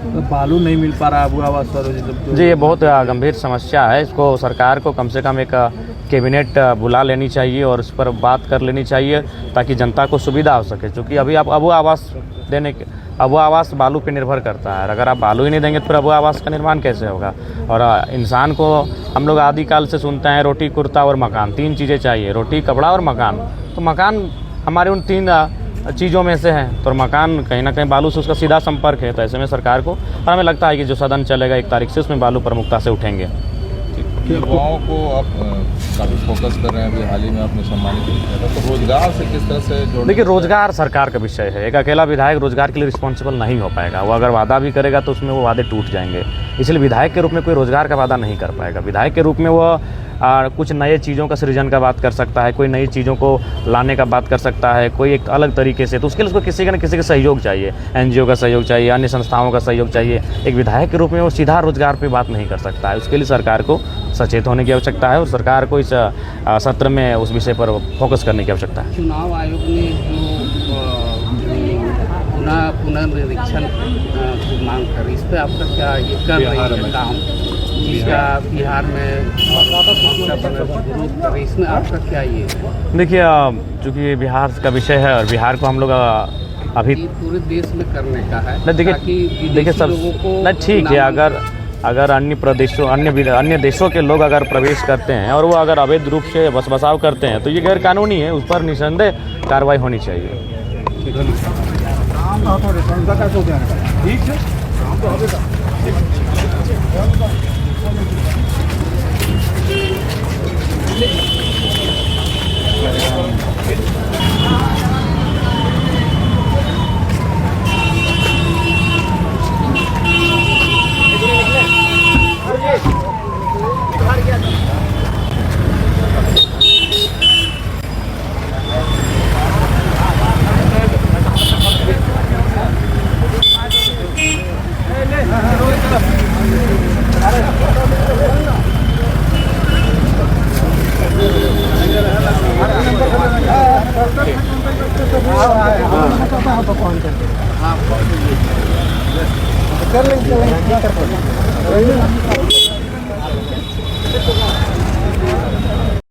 तो बालू नहीं मिल पा रहा अबू आवास पर जी, ये बहुत गंभीर समस्या है। इसको सरकार को कम से कम एक कैबिनेट बुला लेनी चाहिए और उस पर बात कर लेनी चाहिए ताकि जनता को सुविधा हो सके। क्योंकि अभी आप अबू आवास बालू पे निर्भर करता है। अगर आप बालू ही नहीं देंगे तो फिर अबू आवास का निर्माण कैसे होगा। और इंसान को हम लोग आदिकाल से सुनते हैं रोटी, कुर्ता और मकान, 3 चीज़ें चाहिए, रोटी, कपड़ा और मकान। तो मकान हमारे उन 3 चीज़ों में से है, तो मकान कहीं ना कहीं बालू से उसका सीधा संपर्क है। तो ऐसे में सरकार को, और हमें लगता है कि जो सदन चलेगा 1 तारीख से, उसमें बालू प्रमुखता से उठेंगे। युवाओं को आप काफ़ी फोकस कर रहे हैं, अभी हाल ही में आपने सम्मानित किया था, तो रोजगार से किस तरह से जोड़? देखिए, रोजगार सरकार का विषय है। एक अकेला विधायक रोजगार के लिए रिस्पॉन्सिबल नहीं हो पाएगा। वो अगर वादा भी करेगा तो उसमें वो वादे टूट जाएंगे। इसलिए विधायक के रूप में कोई रोजगार का वादा नहीं कर पाएगा। विधायक के रूप में वो कुछ नए चीज़ों का सृजन का बात कर सकता है, कोई नई चीज़ों को लाने का बात कर सकता है, कोई एक अलग तरीके से। तो उसके लिए उसको किसी का न किसी का सहयोग चाहिए, एनजीओ का सहयोग चाहिए, अन्य संस्थाओं का सहयोग चाहिए। एक विधायक के रूप में वो सीधा रोजगार पे बात नहीं कर सकता है। उसके लिए सरकार को सचेत होने की आवश्यकता है और सरकार को इस सत्र में उस विषय पर फोकस करने की आवश्यकता है। चुनाव आयोग ने जो पुनर्निरीक्षण की मांग कर, इस पर आपका क्या ये कर रही है काम? बिहार में इसमें आपका क्या ये? देखिए, चूँकि बिहार का विषय है और बिहार को हम लोग अभी पूरे देश में करने का है। देखिए सब नहीं ठीक है। अगर अन्य देशों के लोग अगर प्रवेश करते हैं और वो अगर अवैध रूप से बसाव करते हैं तो ये गैर कानूनी है, उस पर निसंदेह कार्रवाई होनी चाहिए। कर लेंगे।